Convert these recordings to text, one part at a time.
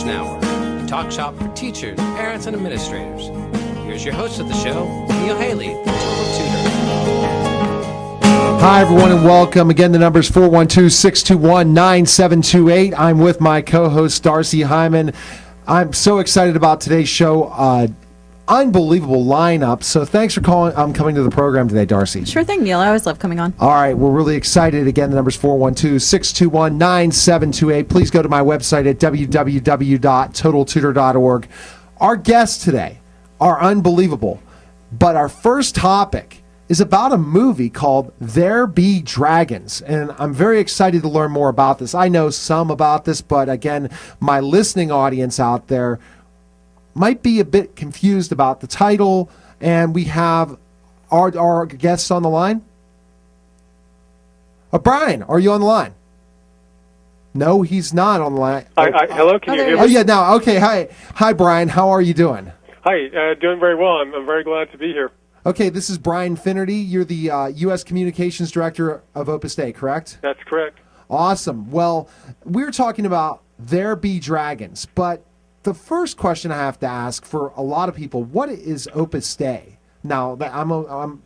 Education Hour, a talk shop for teachers, parents, and administrators. Here's your host of the show, Neil Haley, the Total Tutor. Hi, everyone, and welcome. Again, the number is 412-621-9728. I'm with my co-host, Darcy Hyman. I'm so excited about today's show. Unbelievable lineup. So thanks for coming to the program today, Darcy. Sure thing, Neil. I always love coming on. All right. We're really excited. Again, the number is 412-621-9728. Please go to my website at www.totaltutor.org. Our guests today are unbelievable. But our first topic is about a movie called There Be Dragons. And I'm very excited to learn more about this. I know some about this, but again, my listening audience out there might be a bit confused about the title. And we have our guests on the line. Brian, are you on the line? No, he's not on the line. Hello, can you hear me? Oh, yeah, now. Okay, hi, Brian. How are you doing? Hi, doing very well. I'm very glad to be here. Okay, this is Brian Finnery. You're the U.S. Communications Director of Opus Dei, correct? That's correct. Awesome. Well, we're talking about There Be Dragons, but the first question I have to ask for a lot of people, what is Opus Dei? Now,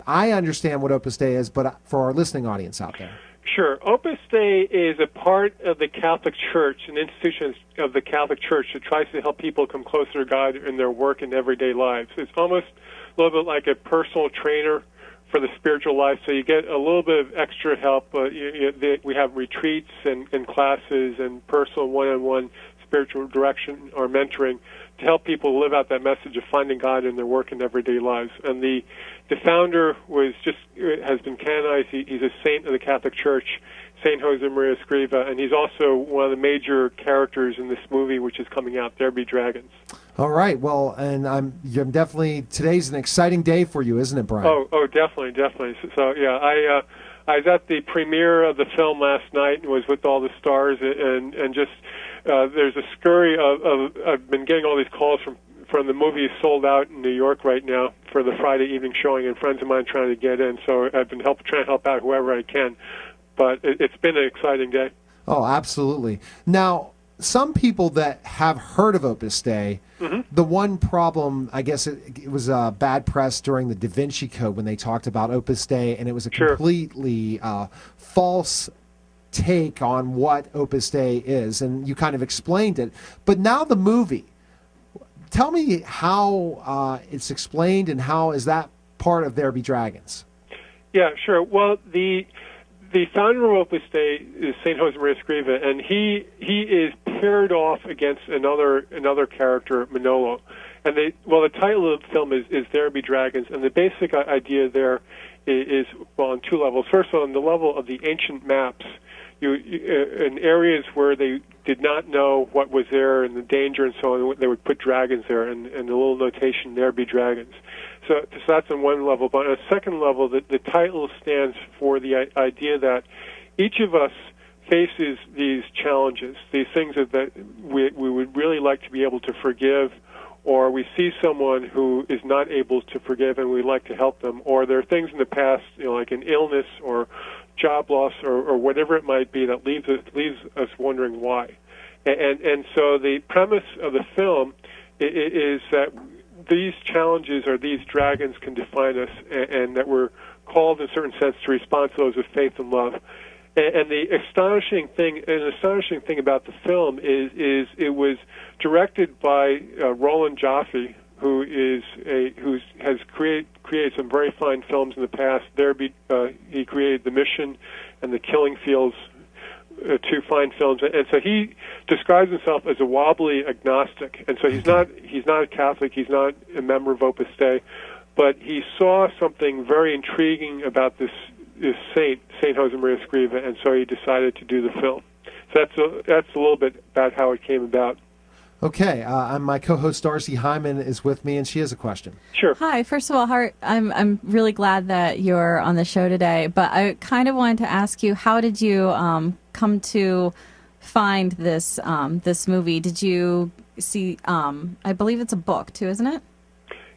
I understand what Opus Dei is, but for our listening audience out there. Sure. Opus Dei is a part of the Catholic Church, an institution of the Catholic Church that tries to help people come closer to God in their work and everyday lives. It's almost a little bit like a personal trainer for the spiritual life, so you get a little bit of extra help. We have retreats and classes and personal one-on-one spiritual direction or mentoring to help people live out that message of finding God in their work and everyday lives. And the founder has been canonized. He's a saint of the Catholic Church, Saint Josemaria Escriva, and he's also one of the major characters in this movie, which is coming out, There Be Dragons. All right. Well, and I'm definitely, today's an exciting day for you, isn't it, Brian? Oh, definitely. So yeah, I was at the premiere of the film last night and was with all the stars, and just there's a scurry of I've been getting all these calls from the movie is sold out in New York right now for the Friday evening showing, and friends of mine trying to get in. So I've been trying to help out whoever I can. But it's been an exciting day. Oh, absolutely. Now, some people that have heard of Opus Dei, the one problem, I guess it was bad press during the Da Vinci Code when they talked about Opus Dei, and it was a completely false take on what Opus Dei is, and you kind of explained it. But now the movie, tell me how it's explained and how is that part of There Be Dragons? Yeah, sure. Well, the founder of Opus Dei is Saint Josemaria Escriva, and he is paired off against another character, Manolo. And the title of the film is There Be Dragons, and the basic idea there is on two levels. First of all, on the level of the ancient maps, in areas where they did not know what was there and the danger and so on, they would put dragons there, and the little notation, There Be Dragons. So that's on one level. But on a second level, the title stands for the idea that each of us faces these challenges, these things that we would really like to be able to forgive, or we see someone who is not able to forgive and we'd like to help them, or there are things in the past, like an illness or job loss or whatever it might be that leaves us wondering why. And so the premise of the film is that these challenges or these dragons can define us, and that we're called in a certain sense to respond to those with faith and love. And the astonishing thing about the film is it was directed by Roland Joffe, who has created some very fine films in the past. He created The Mission and The Killing Fields, two fine films, and so he describes himself as a wobbly agnostic. And so he's not a Catholic, he's not a member of Opus Dei, but he saw something very intriguing about this Saint Josemaria Escriva, and so he decided to do the film. So that's a little bit about how it came about. Okay, my co-host Darcy Hyman is with me, and she has a question. Sure. Hi. First of all, I'm really glad that you're on the show today, but I kind of wanted to ask you, how did you come to find this this movie? Did you see? I believe it's a book too, isn't it?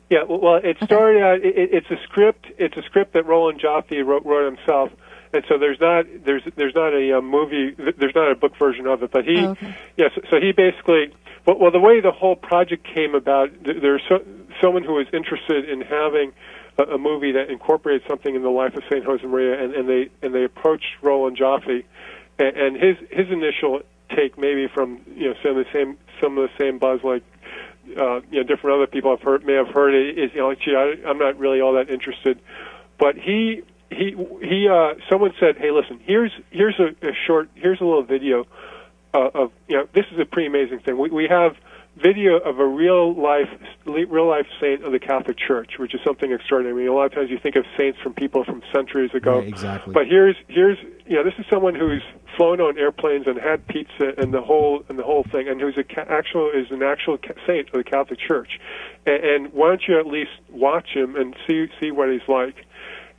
Yeah. Well, it started out. It's a script. It's a script that Roland Joffe wrote himself. And so there's not a movie, there's not a book version of it, but so he basically well, the way the whole project came about, there's someone who was interested in having a movie that incorporated something in the life of Saint Josemaria, and they approached Roland Joffe, and his initial take, maybe from some of the same buzz like different other people may have heard it, is gee, I'm not really all that interested, but he someone said, hey, listen, here's a little video of this is a pretty amazing thing. We have video of a real life saint of the Catholic Church, which is something extraordinary. I mean, a lot of times you think of saints from people from centuries ago, right, exactly. But here's this is someone who's flown on airplanes and had pizza and the whole thing, and who's an actual saint of the Catholic Church. And why don't you at least watch him and see what he's like?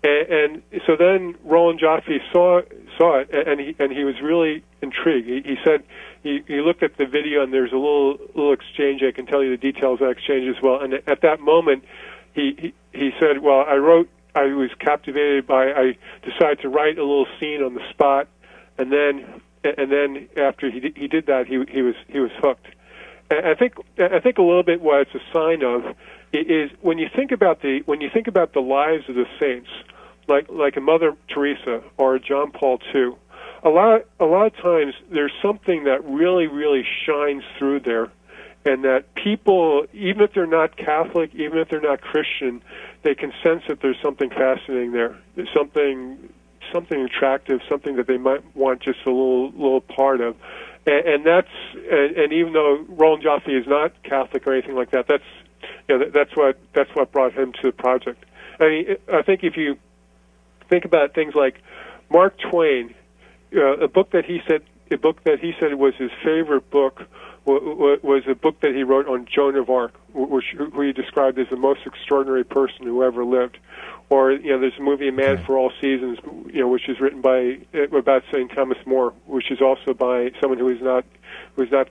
And so then Roland Joffe saw it, and he was really intrigued. He said he looked at the video, and there's a little exchange. I can tell you the details of that exchange as well. And at that moment, he said, "Well, I was captivated I decided to write a little scene on the spot, and then after he did that, he was hooked." And I think a little bit what it's a sign of is when you think about the lives of the saints, like a Mother Teresa or a John Paul II, a lot of times there's something that really, really shines through there, and that people, even if they're not Catholic, even if they're not Christian, they can sense that there's something fascinating there. There's something attractive, something that they might want just a little part of. And even though Roland Joffe is not Catholic or anything like that, that's what brought him to the project. I mean, I think if you think about things like Mark Twain, a book that he said was his favorite book was a book that he wrote on Joan of Arc, who he described as the most extraordinary person who ever lived. Or there's a movie, A Man for All Seasons, which is written about St. Thomas More, which is also by someone who is not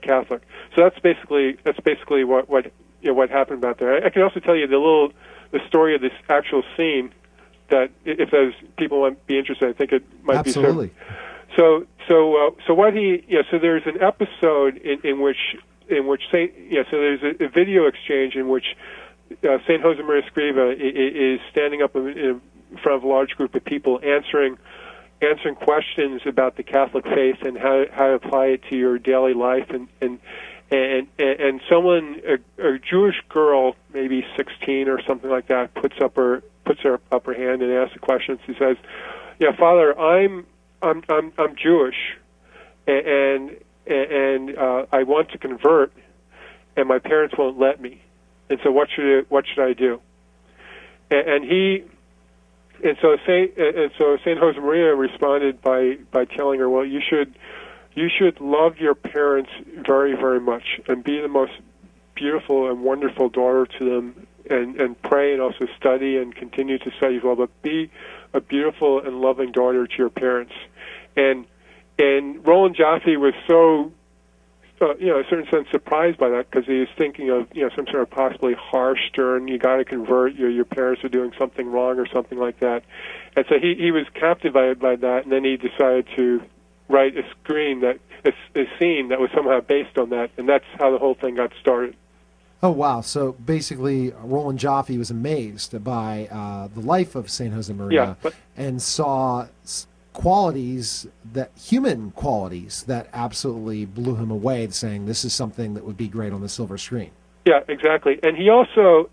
Catholic. So that's basically what happened about there. I can also tell you the story of this actual scene, that if those people might be interested, I think it might absolutely. Be so what so there's an episode in which there's a video exchange in which Saint Josemaria Escriva is standing up in front of a large group of people, answering questions about the Catholic faith and how to apply it to your daily life, and someone, a Jewish girl, maybe 16 or something like that, puts her upper hand and asks a question. She says, "Yeah, Father, I'm Jewish, and I want to convert, and my parents won't let me. And so what should I do?" So Saint Josemaria responded by telling her, "Well, you should love your parents very, very much, and be the most beautiful and wonderful daughter to them, and pray and also study and continue to study as well, but be a beautiful and loving daughter to your parents." And Roland Joffe was so, in a certain sense, surprised by that, because he was thinking of, some sort of possibly harsh, stern, you got to convert, your parents are doing something wrong or something like that. And so he was captivated by that, and then he decided to write a scene that was somehow based on that, and that's how the whole thing got started. Oh, wow. So basically, Roland Joffe was amazed by the life of Saint Josemaria, and saw human qualities that absolutely blew him away, saying this is something that would be great on the silver screen. Yeah, exactly. And he also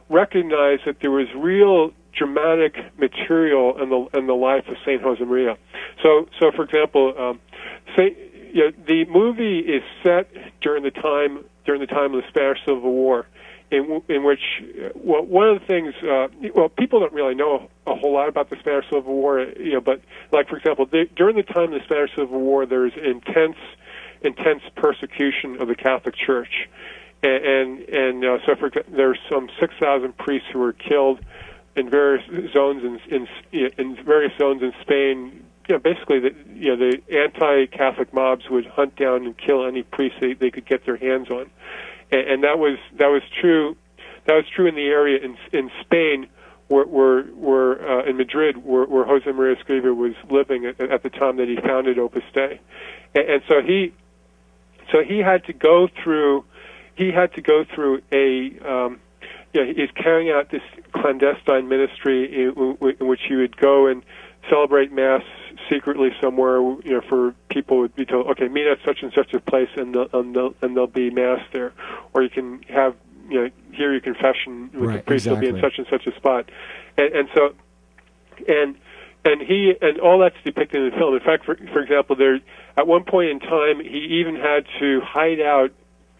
recognized that there was real dramatic material in the life of Saint Josemaria. So for example, the movie is set during the time of the Spanish Civil War, in which, one of the things, people don't really know a whole lot about the Spanish Civil War, but, like, for example, during the time of the Spanish Civil War, there's intense persecution of the Catholic Church, and so there's some 6,000 priests who were killed in various zones in Spain. Basically, the anti-Catholic mobs would hunt down and kill any priest they could get their hands on, and that was true. That was true in the area in Spain, where in Madrid, where Josemaria Escriva was living at the time that he founded Opus Dei, and so he So he had to go through a he's carrying out this clandestine ministry in which he would go and celebrate Mass secretly somewhere, for people would be told, okay, meet at such and such a place, and there'll be Mass there, or you can have, hear your confession with the priest. Will be in such and such a spot, and all that's depicted in the film. In fact, for example, there at one point in time he even had to hide out,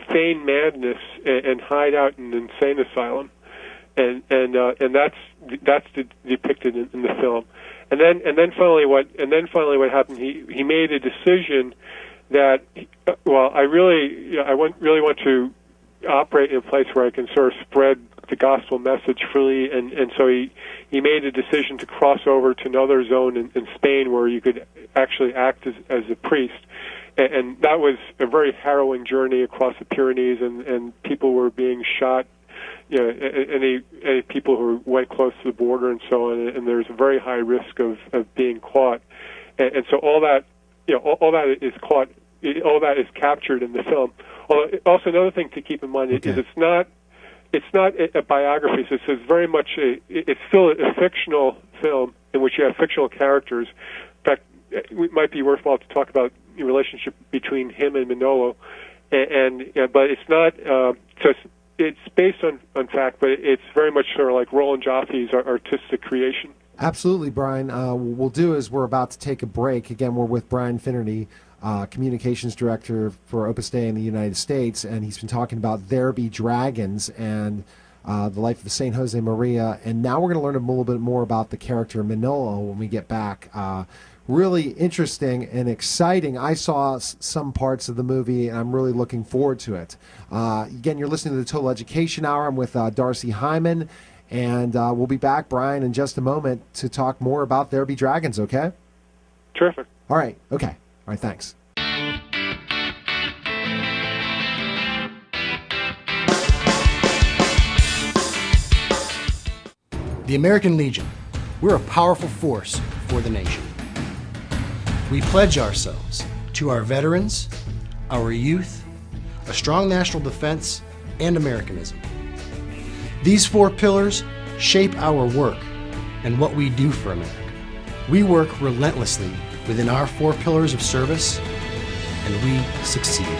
feign madness, and hide out in an insane asylum, and that's depicted in the film. And then finally what happened? He made a decision that, I really want to operate in a place where I can sort of spread the gospel message freely, and so he made a decision to cross over to another zone in Spain where you could actually act as a priest, and that was a very harrowing journey across the Pyrenees, and people were being shot. Any people who went close to the border and so on, and there's a very high risk of being caught, and so all that is captured in the film. Also, another thing to keep in mind is it's not a biography. So it's very much it's still a fictional film in which you have fictional characters. In fact, it might be worthwhile to talk about the relationship between him and Manolo, but it's not so. It's based on fact, but it's very much sort of like Roland Joffe's artistic creation. Absolutely, Brian. What we'll do is we're about to take a break. Again, we're with Brian Finnery, Communications Director for Opus Dei in the United States, and he's been talking about There Be Dragons and the life of St. Jose Maria. And now we're going to learn a little bit more about the character Manolo when we get back. Really interesting and exciting. I saw some parts of the movie, and I'm really looking forward to it. Again, you're listening to the Total Education Hour. I'm with Darcy Hyman, and we'll be back, Brian, in just a moment to talk more about There Be Dragons, okay? Terrific. All right, okay. All right, thanks. The American Legion. We're a powerful force for the nation. We pledge ourselves to our veterans, our youth, a strong national defense, and Americanism. These 4 pillars shape our work and what we do for America. We work relentlessly within our 4 pillars of service, and we succeed.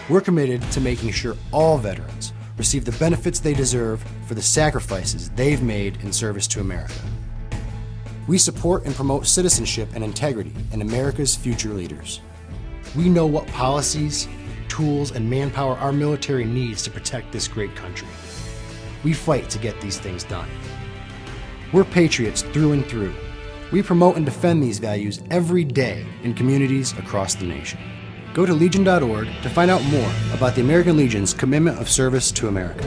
We're committed to making sure all veterans receive the benefits they deserve for the sacrifices they've made in service to America. We support and promote citizenship and integrity in America's future leaders. We know what policies, tools, and manpower our military needs to protect this great country. We fight to get these things done. We're patriots through and through. We promote and defend these values every day in communities across the nation. Go to legion.org to find out more about the American Legion's commitment of service to America.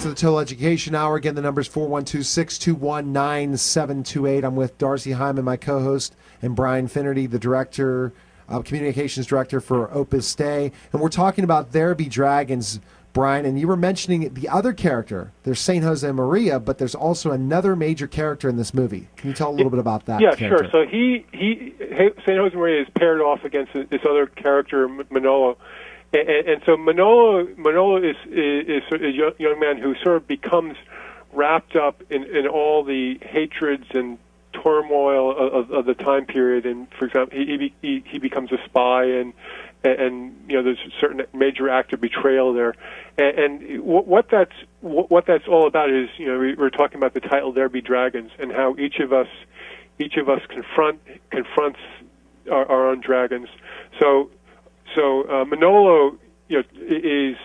To the Total Education Hour. Again, the number is 412-621-9728. I'm with Darcy Hyman, my co-host, and Brian Finnery, the director, communications director for Opus Dei. And we're talking about There Be Dragons, Brian, and you were mentioning the other character. There's St. Jose Maria, but there's also another major character in this movie. Can you tell a little bit about that character? Sure. So St. Jose Maria is paired off against this other character, Manolo. And so Manolo is a young man who sort of becomes wrapped up in all the hatreds and turmoil of the time period. And for example, he becomes a spy, and there's a certain major act of betrayal there. And what that's all about is, we're talking about the title "There Be Dragons" and how each of us confronts our own dragons. So Manolo, so he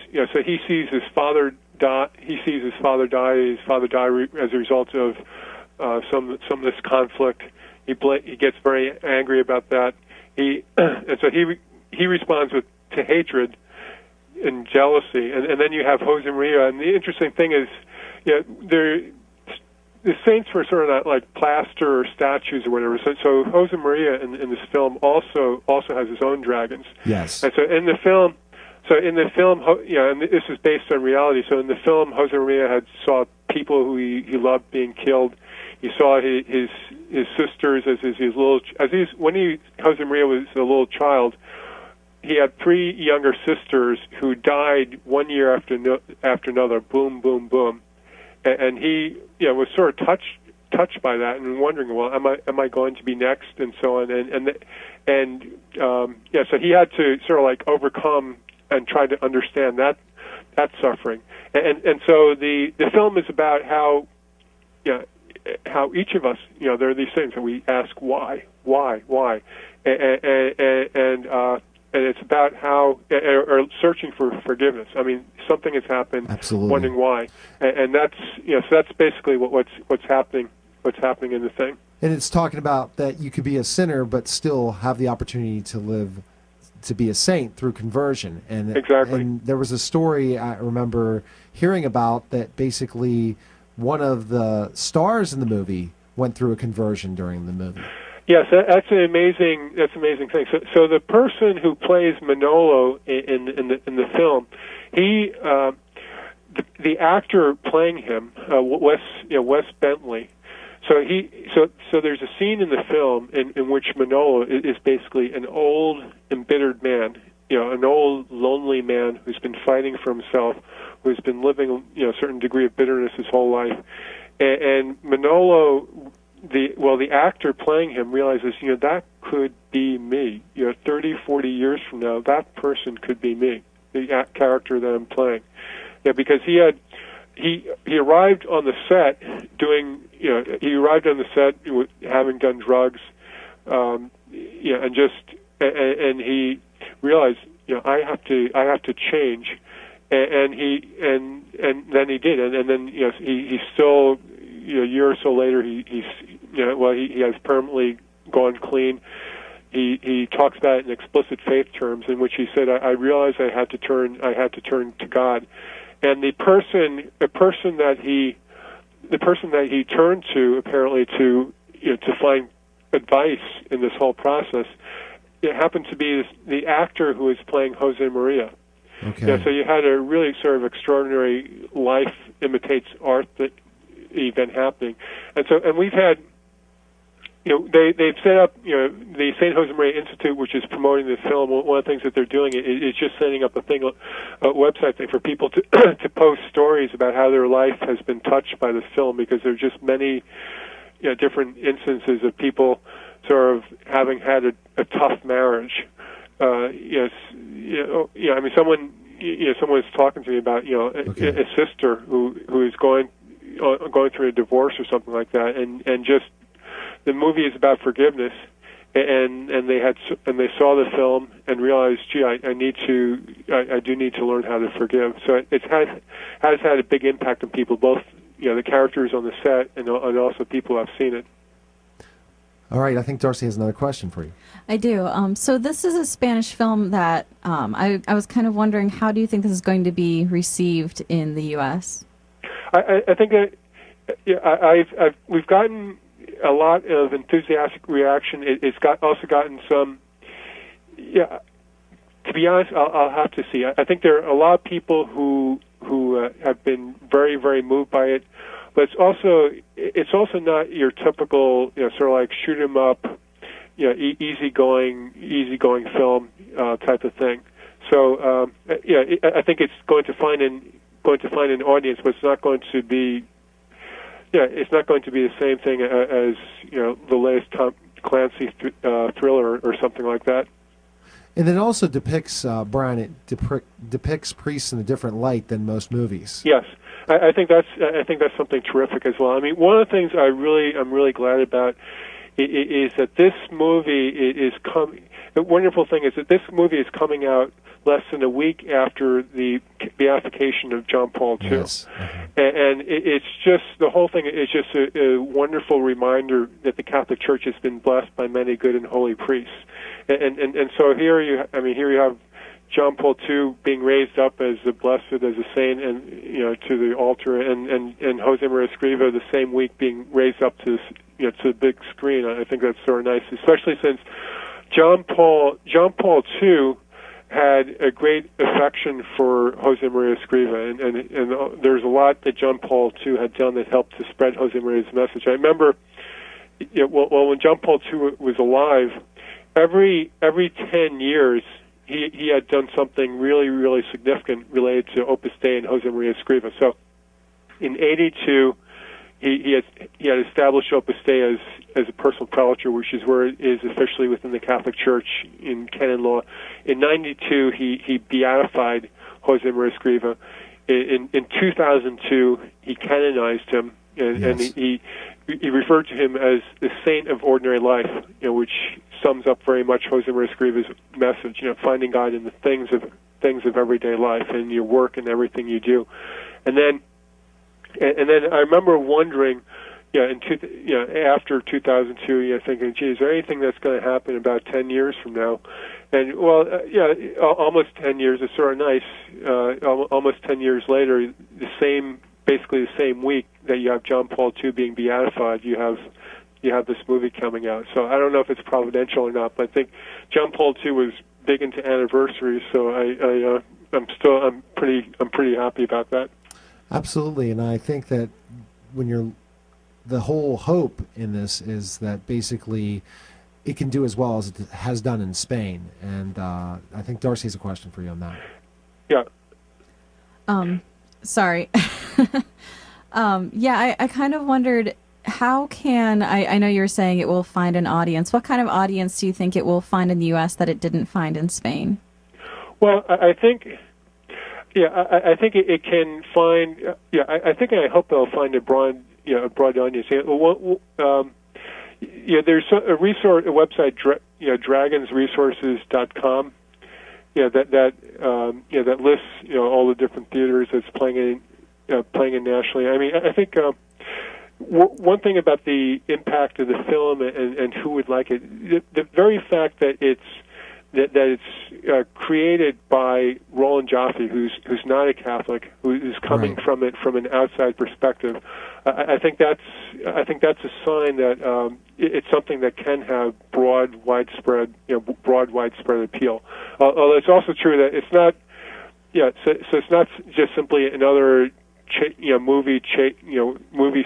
sees his father die. He sees his father die. His father died as a result of some of this conflict. He gets very angry about that. He responds to hatred and jealousy. And then you have Jose Maria. And the interesting thing is, the saints were sort of not like plaster or statues or whatever. So Jose Maria in this film also has his own dragons. Yes. And so in the film, So in the film, and this is based on reality. So in the film, Jose Maria saw people who he loved being killed. He saw his sisters when Jose Maria was a little child. He had 3 younger sisters who died 1 year after another. Boom, boom, boom, and he was sort of touched by that and wondering, well, am I going to be next, and so on, so he had to sort of like overcome and try to understand that suffering, and so the film is about how each of us, there are these things that we ask why, and it's about how, or searching for forgiveness. I mean, something has happened, Absolutely. Wondering why, and that's so that's basically what's happening in the thing. And it's talking about that you could be a sinner but still have the opportunity to be a saint through conversion. And exactly. And there was a story I remember hearing about that basically one of the stars in the movie went through a conversion during the movie. Yes, that's an amazing thing. So the person who plays Manolo in the film, he the actor playing him, Wes Bentley. So there's a scene in the film in which Manolo is basically an old embittered man, an old lonely man who's been fighting for himself, who's been living a certain degree of bitterness his whole life, and Manolo. The actor playing him realizes, that could be me. 30, 40 years from now, that person could be me, the character that I'm playing. Because he arrived on the set having done drugs, and he realized, I have to change, and then he did, and then he still. A year or so later, he has permanently gone clean. He talks about it in explicit faith terms, in which he said, "I realized I had to turn to God," and the person that he turned to apparently to find advice in this whole process, it happened to be the actor who is playing Jose Maria. Okay. So you had a really sort of extraordinary life imitates art that event happening, and we've had, they've set up, the St. Jose Maria Institute, which is promoting this film. One of the things that they're doing is just setting up a website thing for people to to post stories about how their life has been touched by this film, because there are just many, different instances of people sort of having had a tough marriage. I mean, someone was talking to me about, a sister who is going through a divorce or something like that, and just the movie is about forgiveness, and they saw the film and realized, gee, I do need to learn how to forgive. So it has had a big impact on people, both the characters on the set and also people who have seen it. All right, I think Darcy has another question for you. I do. So this is a Spanish film that I was kind of wondering, how do you think this is going to be received in the U.S.? I think that we've gotten a lot of enthusiastic reaction. It's also gotten some. Yeah, to be honest, I'll have to see. I think there are a lot of people who have been very, very moved by it, but it's also not your typical sort of like shoot 'em up, easygoing film type of thing. So I think it's going to find an audience, but it's not going to be. It's not going to be the same thing as the latest Tom Clancy thriller or something like that. And it also depicts Brian. It depicts priests in a different light than most movies. Yes, I think that's something terrific as well. I mean, one of the things I'm really glad about is that this movie is coming. The wonderful thing is that this movie is coming out less than a week after the beatification of John Paul II. Yes. And it's just, the whole thing is just a wonderful reminder that the Catholic Church has been blessed by many good and holy priests. And so here you have John Paul II being raised up as a blessed, as a saint, and to the altar, and Jose Maria Escriva the same week being raised up to to the big screen. I think that's sort of nice, especially since John Paul II had a great affection for Jose Maria Escriva, and there's a lot that John Paul II had done that helped to spread Jose Maria's message. I remember, when John Paul II was alive, every 10 years he had done something really, really significant related to Opus Dei and Jose Maria Escriva. So in '82, he had established Opus Dei as a personal prelature, which is where it is officially within the Catholic Church in canon law. In '92, he beatified Jose Maria Escriva. In 2002, he canonized him, and he referred to him as the saint of ordinary life, which sums up very much Jose Maria Escriva's message. Finding God in the things of everyday life, and your work and everything you do. And then I remember wondering, after 2002, thinking, gee, is there anything that's going to happen about 10 years from now? And, almost 10 years is sort of nice. Almost 10 years later, basically the same week that you have John Paul II being beatified, you have this movie coming out. So I don't know if it's providential or not, but I think John Paul II was big into anniversaries, so I'm pretty happy about that. Absolutely, and I think that the whole hope in this is that basically it can do as well as it has done in Spain, and I think Darcy has a question for you on that. Yeah. Sorry. I kind of wondered, how can, I know you were saying it will find an audience. What kind of audience do you think it will find in the U.S. that it didn't find in Spain? Well, I think it can find. I think I hope they'll find a broad audience. There's a website, dragonsresources.com. That lists all the different theaters that's playing nationally. I mean, I think one thing about the impact of the film and who would like it, the very fact that it's created by Roland Joffe, who's not a Catholic, who's coming from it from an outside perspective. I think that's a sign that it's something that can have broad, widespread appeal. Although it's also true that it's not. So it's not just simply another movie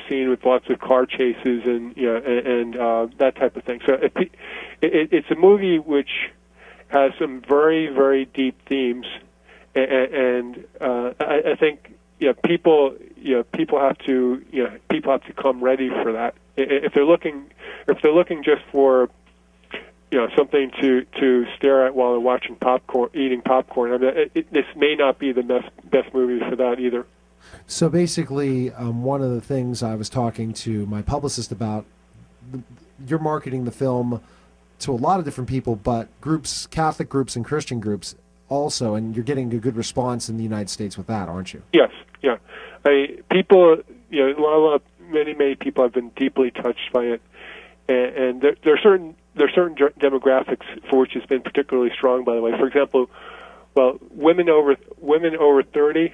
scene with lots of car chases and that type of thing. So it's a movie which has some very, very deep themes, and I think people have to come ready for that. If they're looking just for something to stare at while they're eating popcorn. I mean, this may not be the best movie for that either. So basically, one of the things I was talking to my publicist about, you're marketing the film to a lot of different people, but groups, Catholic groups and Christian groups also, and you're getting a good response in the United States with that, aren't you? Yes, yeah. People, many people have been deeply touched by it, and there are certain demographics for which it's been particularly strong. By the way, for example, women over 30.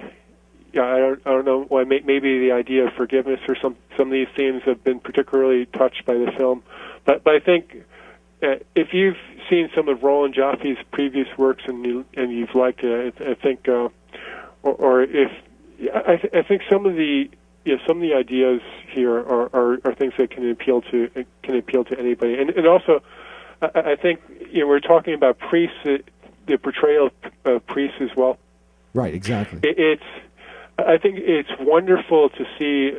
I don't know why. Maybe the idea of forgiveness or some of these themes have been particularly touched by the film. But I think if you've seen some of Roland Joffe's previous works and you've liked it, I think, I think some of the ideas here are things that can appeal to anybody, and also I think we're talking about priests, the portrayal of priests as well. Right, exactly. I think it's wonderful to see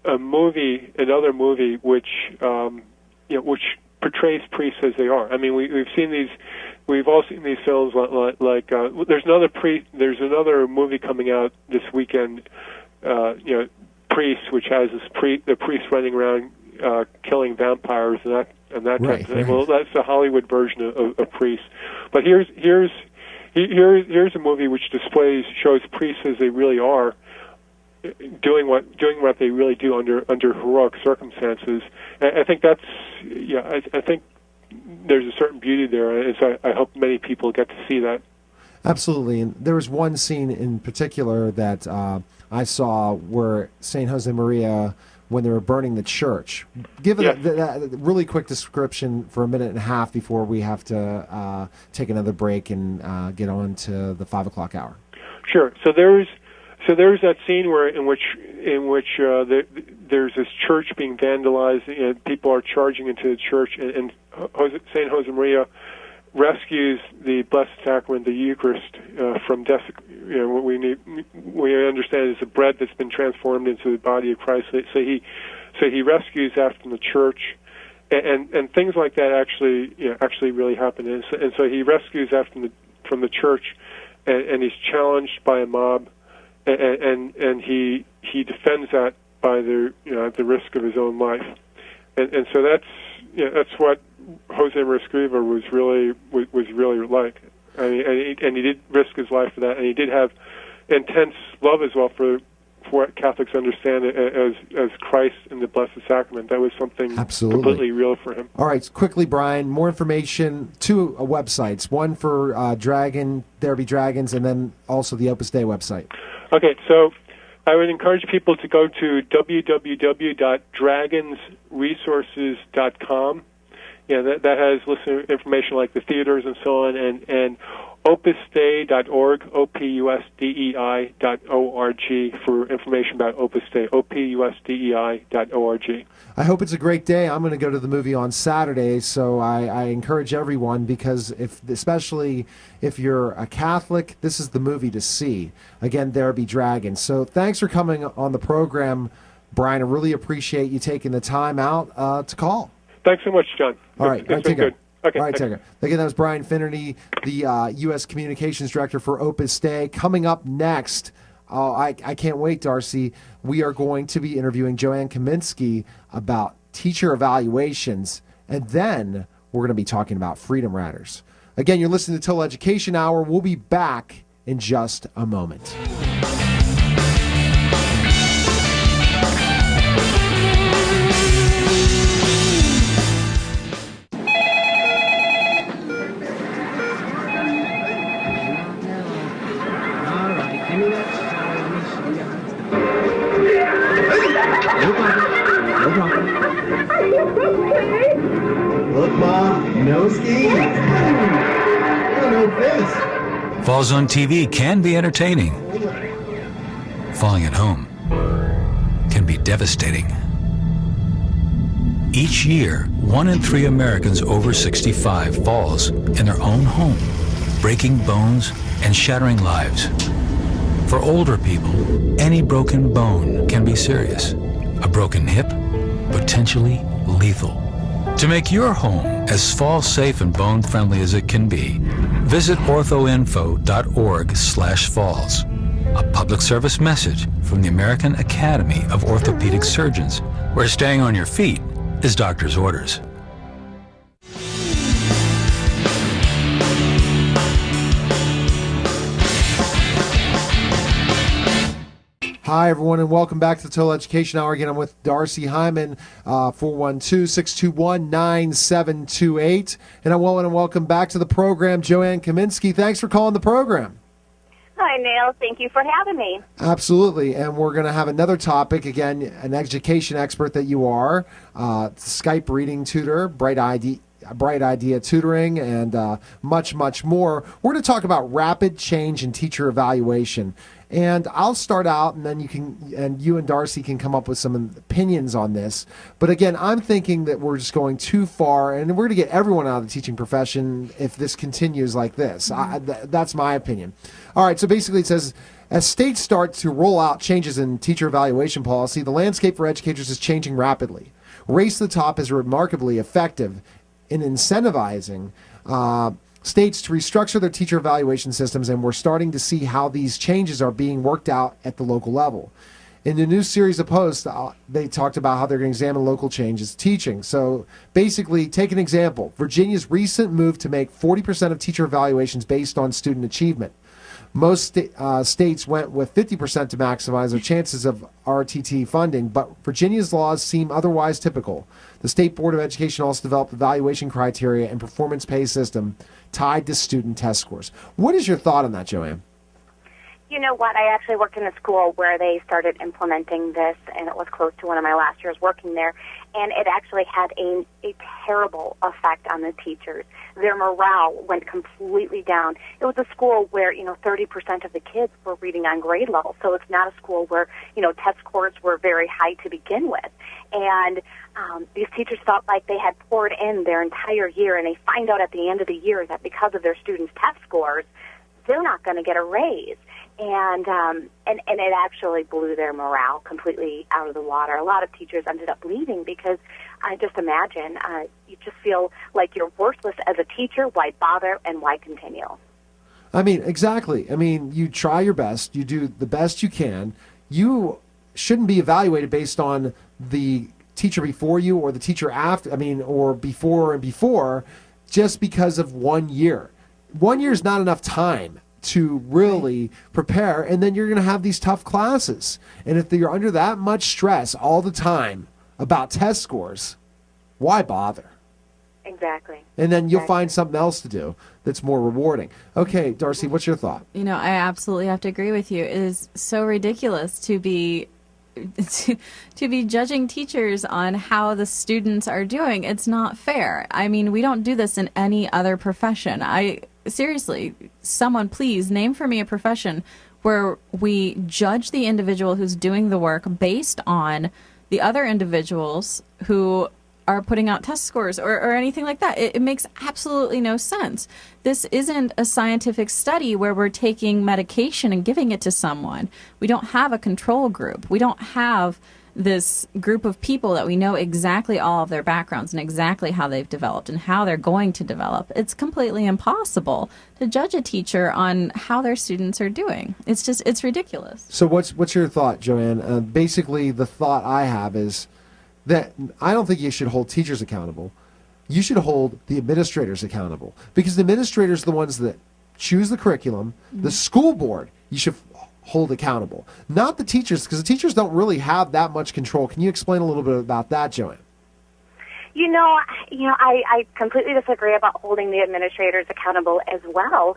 another movie which portrays priests as they are. I mean, we've all seen these films like there's another movie coming out this weekend, Priest, which has the priest running around killing vampires and that type of thing. Right. Well, that's the Hollywood version of Priest. But here's a movie which shows priests as they really are, doing what they really do under heroic circumstances. And I think I think there's a certain beauty there, and so I hope many people get to see that. Absolutely, and there was one scene in particular that I saw were St. Josemaria when they were burning the church. Give it a really quick description for a minute and a half before we have to take another break and get on to the 5 o'clock hour. Sure. So there's that scene in which there's this church being vandalized, and people are charging into the church, and St. Josemaria rescues the Blessed Sacrament, the Eucharist, from death. What we understand is the bread that's been transformed into the body of Christ. So he rescues that from the church, and things like that actually really happen. And so he rescues that from the church, and he's challenged by a mob, and he defends that by at the risk of his own life, and so that's what Jose Mariscriva was really like. I mean, and he did risk his life for that, and he did have intense love as well for what Catholics understand as Christ and the Blessed Sacrament. That was something completely real for him. All right, quickly, Brian, more information, 2 websites, one for There Be Dragons, and then also the Opus Dei website. Okay, so I would encourage people to go to www.dragonsresources.com. That has listener information like the theaters and so on, and opusdei.org, opusdei.org for information about Opus Dei, opusdei.org. I hope it's a great day. I'm going to go to the movie on Saturday, so I encourage everyone, because especially if you're a Catholic, this is the movie to see. Again, There Be Dragons. So thanks for coming on the program, Brian. I really appreciate you taking the time out to call. Thanks so much, John. All right, it's been good. Okay. All right, take care. Again, that was Brian Finnery, the U.S. Communications Director for Opus Dei. Coming up next, I can't wait, Darcy. We are going to be interviewing Joanne Kaminski about teacher evaluations, and then we're going to be talking about Freedom Riders. Again, you're listening to Total Education Hour. We'll be back in just a moment. Look, Mom, no skis. No fish. Falls on TV can be entertaining. Falling at home can be devastating. Each year, 1 in 3 Americans over 65 falls in their own home, breaking bones and shattering lives. For older people, any broken bone can be serious. A broken hip, potentially lethal. To make your home as fall-safe and bone-friendly as it can be, visit orthoinfo.org/falls. A public service message from the American Academy of Orthopedic Surgeons, where staying on your feet is doctor's orders. Hi, everyone, and welcome back to the Total Education Hour. Again, I'm with Darcy Hyman, 412-621-9728. And I want to welcome back to the program Joanne Kaminski. Thanks for calling the program. Hi, Neil. Thank you for having me. Absolutely. And we're going to have another topic, again, an education expert that you are, Skype reading tutor, Bright Idea Tutoring, and much, much more. We're going to talk about rapid change in teacher evaluation. And I'll start out, and then you and Darcy can come up with some opinions on this. But again, I'm thinking that we're just going too far, and we're going to get everyone out of the teaching profession if this continues like this. That's my opinion. All right, so basically it says, as states start to roll out changes in teacher evaluation policy, the landscape for educators is changing rapidly. Race to the Top is remarkably effective in incentivizing states to restructure their teacher evaluation systems, and we're starting to see how these changes are being worked out at the local level. In the new series of posts, they talked about how they're going to examine local changes to teaching. So basically, take an example. Virginia's recent move to make 40% of teacher evaluations based on student achievement. Most states went with 50% to maximize their chances of RTT funding, but Virginia's laws seem otherwise typical. The State Board of Education also developed evaluation criteria and performance pay system tied to student test scores. What is your thought on that, Joanne? You know what? I actually worked in a school where they started implementing this, and it was close to one of my last years working there, and it actually had a terrible effect on the teachers. Their morale went completely down. It was a school where, 30% of the kids were reading on grade level, so it's not a school where, test scores were very high to begin with. And these teachers felt like they had poured in their entire year, and they find out at the end of the year that because of their students' test scores, they're not going to get a raise. And it actually blew their morale completely out of the water. A lot of teachers ended up leaving because I just imagine you just feel like you're worthless as a teacher. Why bother and why continue? I mean, exactly. I mean, you try your best. You do the best you can. You shouldn't be evaluated based on the teacher before you or the teacher after, or before and before, just because of 1 year. 1 year is not enough time to really prepare, and then you're going to have these tough classes. And if you're under that much stress all the time about test scores, why bother? Exactly. And then you'll find something else to do that's more rewarding. Okay, Darcy, what's your thought? I absolutely have to agree with you. It is so ridiculous to be judging teachers on how the students are doing. It's not fair. I mean, we don't do this in any other profession. Seriously, someone please name for me a profession where we judge the individual who's doing the work based on the other individuals who are putting out test scores or anything like that. It makes absolutely no sense. This isn't a scientific study where we're taking medication and giving it to someone. We don't have a control group. We don't have this group of people that we know exactly all of their backgrounds and exactly how they've developed and how they're going to develop. It's completely impossible to judge a teacher on how their students are doing. It's ridiculous. So what's your thought, Joanne? Basically, the thought I have is that I don't think you should hold teachers accountable. You should hold the administrators accountable, because the administrators are the ones that choose the curriculum. The school board you should hold accountable, not the teachers, because the teachers don't really have that much control. Can you explain a little bit about that, Joanne? I completely disagree about holding the administrators accountable as well,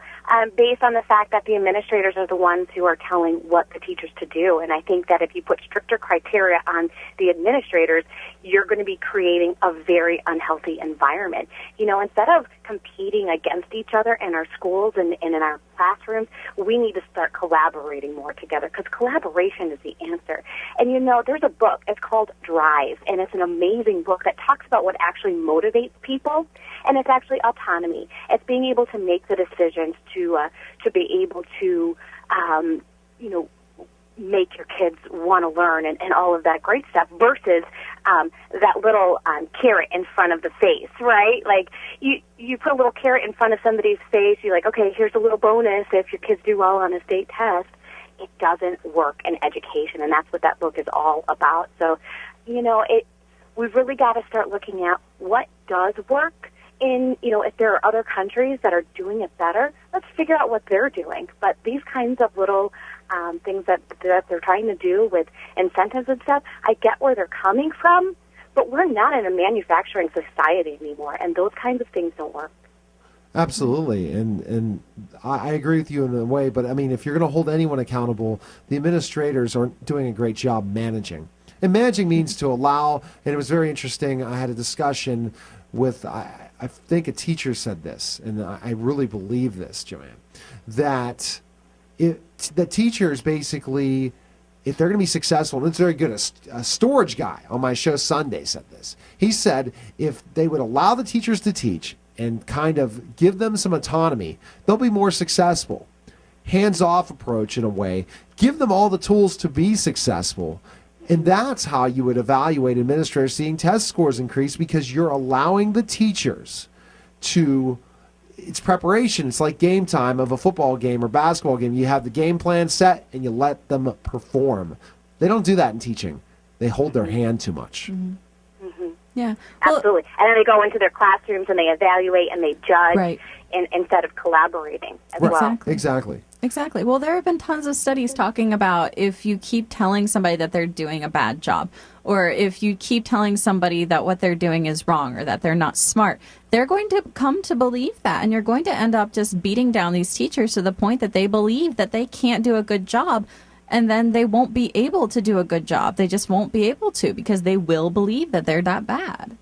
based on the fact that the administrators are the ones who are telling what the teachers to do. And I think that if you put stricter criteria on the administrators, you're going to be creating a very unhealthy environment. Instead of competing against each other in our schools and in our classrooms, we need to start collaborating more together, because collaboration is the answer. And there's a book, it's called Drive, and it's an amazing book that talks about what actually motivates people, and it's actually autonomy. It's being able to make the decisions to be able to, make your kids want to learn and all of that great stuff versus that little carrot in front of the face, right? Like you put a little carrot in front of somebody's face, you're like, okay, here's a little bonus if your kids do well on a state test. It doesn't work in education, and that's what that book is all about. So, we've really got to start looking at what does work. If there are other countries that are doing it better, let's figure out what they're doing. But these kinds of little things that they're trying to do with incentives and stuff, I get where they're coming from, but we're not in a manufacturing society anymore, and those kinds of things don't work. Absolutely, and I agree with you in a way, but if you're going to hold anyone accountable, the administrators aren't doing a great job managing. And managing means to allow, and it was very interesting, I had a discussion with, I think a teacher said this, and I really believe this, Joanne, that the teachers basically, if they're going to be successful, and it's very good, a storage guy on my show Sunday said this. He said if they would allow the teachers to teach and kind of give them some autonomy, they'll be more successful. Hands-off approach in a way, give them all the tools to be successful. And that's how you would evaluate administrators seeing test scores increase, because you're allowing the teachers to, it's preparation. It's like game time of a football game or basketball game. You have the game plan set and you let them perform. They don't do that in teaching. They hold their hand too much. Mm-hmm. Mm-hmm. Yeah. Well, absolutely. And then they go into their classrooms and they evaluate and they judge, right, instead of collaborating as well. Exactly. Exactly. Well, there have been tons of studies talking about if you keep telling somebody that they're doing a bad job, or if you keep telling somebody that what they're doing is wrong or that they're not smart, they're going to come to believe that. And you're going to end up just beating down these teachers to the point that they believe that they can't do a good job. And then they won't be able to do a good job. They just won't be able to because they will believe that they're that bad.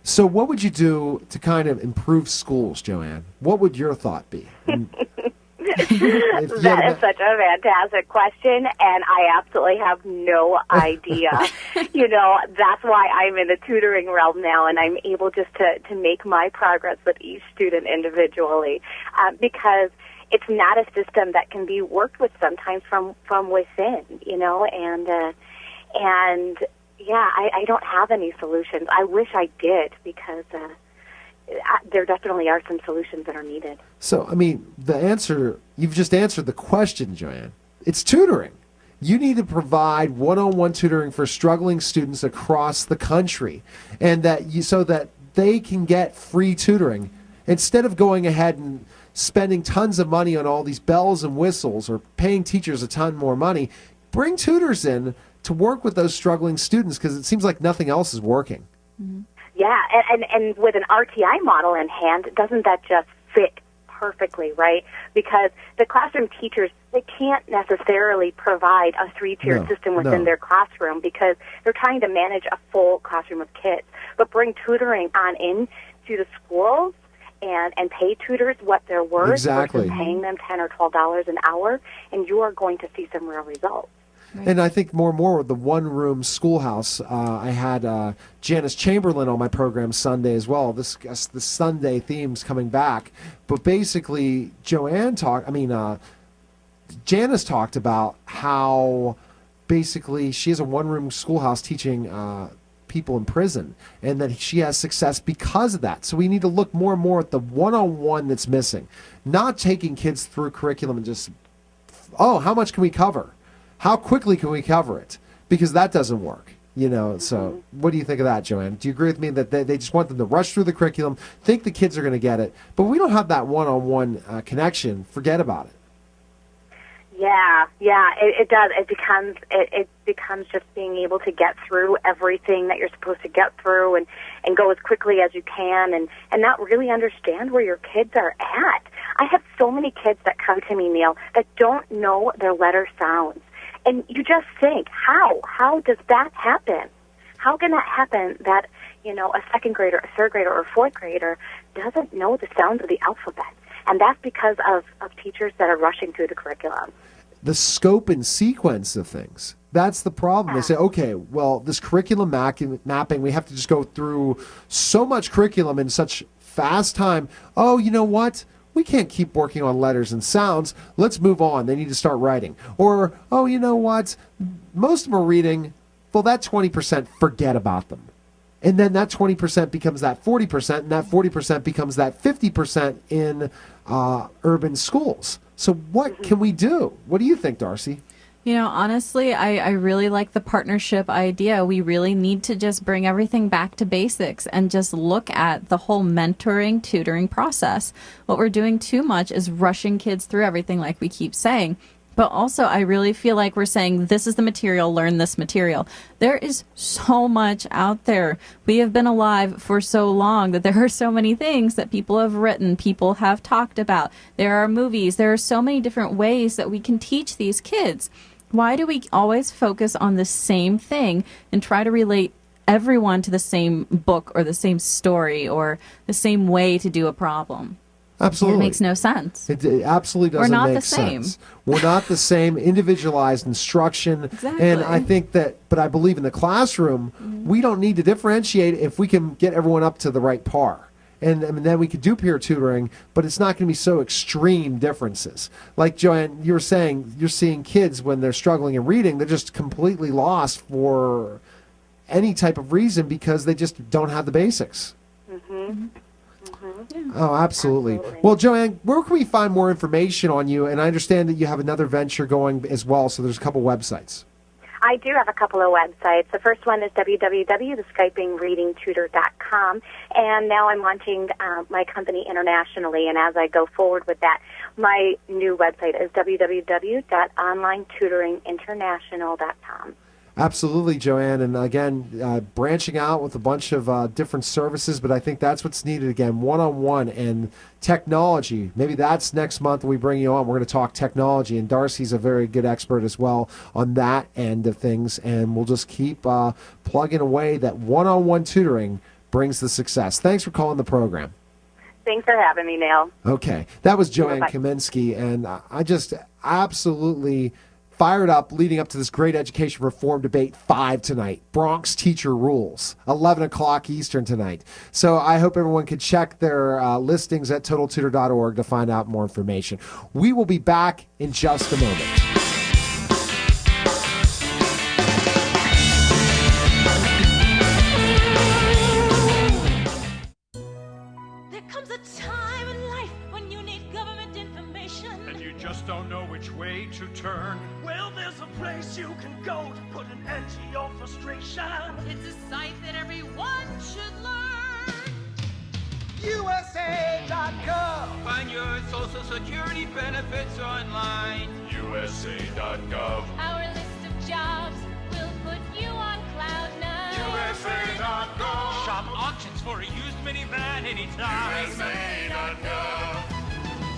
So what would you do to kind of improve schools, Joanne? What would your thought be? That is such a fantastic question, and I absolutely have no idea. That's why I'm in the tutoring realm now, and I'm able just to make my progress with each student individually, because it's not a system that can be worked with sometimes from within, and yeah, I don't have any solutions. I wish I did, because there definitely are some solutions that are needed. So, I mean, you've just answered the question, Joanne. It's tutoring. You need to provide one-on-one tutoring for struggling students across the country, and so that they can get free tutoring instead of going ahead and spending tons of money on all these bells and whistles or paying teachers a ton more money. Bring tutors in to work with those struggling students, because it seems like nothing else is working. Mm-hmm. Yeah, and with an RTI model in hand, doesn't that just fit perfectly, right? Because the classroom teachers, they can't necessarily provide a three-tier system within their classroom, because they're trying to manage a full classroom of kids. But bring tutoring on in to the schools and pay tutors what they're worth, exactly, versus paying them $10 or $12 an hour, and you are going to see some real results. Right. And I think more and more with the one-room schoolhouse, I had Janice Chamberlain on my program Sunday as well. This Sunday theme's coming back. But basically, Janice talked about how basically she has a one-room schoolhouse teaching people in prison, and that she has success because of that. So we need to look more and more at the one-on-one that's missing. Not taking kids through curriculum and just, how much can we cover? How quickly can we cover it? Because that doesn't work, So what do you think of that, Joanne? Do you agree with me that they just want them to rush through the curriculum, think the kids are going to get it, but we don't have that one-on-one connection? Forget about it. Yeah, it does. It becomes just being able to get through everything that you're supposed to get through and go as quickly as you can and not really understand where your kids are at. I have so many kids that come to me, Neil, that don't know their letter sounds. And you just think, how does that happen? How can that happen that, a second grader, a third grader, or a fourth grader doesn't know the sounds of the alphabet? And that's because of teachers that are rushing through the curriculum. The scope and sequence of things. That's the problem. They say, okay, well, this curriculum mapping, we have to just go through so much curriculum in such fast time. Oh, you know what? We can't keep working on letters and sounds. Let's move on. They need to start writing. Or, oh, you know what? Most of them are reading. Well, that 20%, forget about them. And then that 20% becomes that 40%, and that 40% becomes that 50% in urban schools. So what can we do? What do you think, Darcy? Honestly, I really like the partnership idea. We really need to just bring everything back to basics and just look at the whole mentoring, tutoring process. What we're doing too much is rushing kids through everything, like we keep saying. But also, I really feel like we're saying, this is the material, learn this material. There is so much out there. We have been alive for so long that there are so many things that people have written, people have talked about. There are movies. There are so many different ways that we can teach these kids. Why do we always focus on the same thing and try to relate everyone to the same book or the same story or the same way to do a problem? Absolutely. It makes no sense. It absolutely doesn't We're not make the same. sense. We're not the same. Individualized instruction. Exactly. And I think but I believe in the classroom, we don't need to differentiate if we can get everyone up to the right par. And then we could do peer tutoring, but it's not going to be so extreme differences. Like Joanne, you were saying, you're seeing kids when they're struggling in reading, they're just completely lost for any type of reason because they just don't have the basics. Mm-hmm. Yeah. Oh, absolutely. Well, Joanne, where can we find more information on you? And I understand that you have another venture going as well, so there's a couple websites. I do have a couple of websites. The first one is www.theskypingreadingtutor.com, and now I'm launching my company internationally, and as I go forward with that, my new website is www.onlinetutoringinternational.com. Absolutely, Joanne. And again, branching out with a bunch of different services, but I think that's what's needed again, one-on-one and technology. Maybe that's next month when we bring you on. We're going to talk technology, and Darcy's a very good expert as well on that end of things, and we'll just keep plugging away that one-on-one tutoring brings the success. Thanks for calling the program. Thanks for having me, Neil. Okay. That was Joanne Bye-bye. Kaminski, and I just absolutely fired up leading up to this great education reform debate 5 tonight. Bronx teacher rules, 11 o'clock Eastern tonight. So I hope everyone could check their listings at totaltutor.org to find out more information. We will be back in just a moment. There comes a time in life when you need government information. And you just don't know which way to turn. Well, there's a place you can go to put an end to your frustration. It's a site that everyone should learn. USA.gov. Find your Social Security benefits online. USA.gov. Our list of jobs will put you on cloud nine. USA.gov. Shop auctions for a used minivan anytime. USA.gov.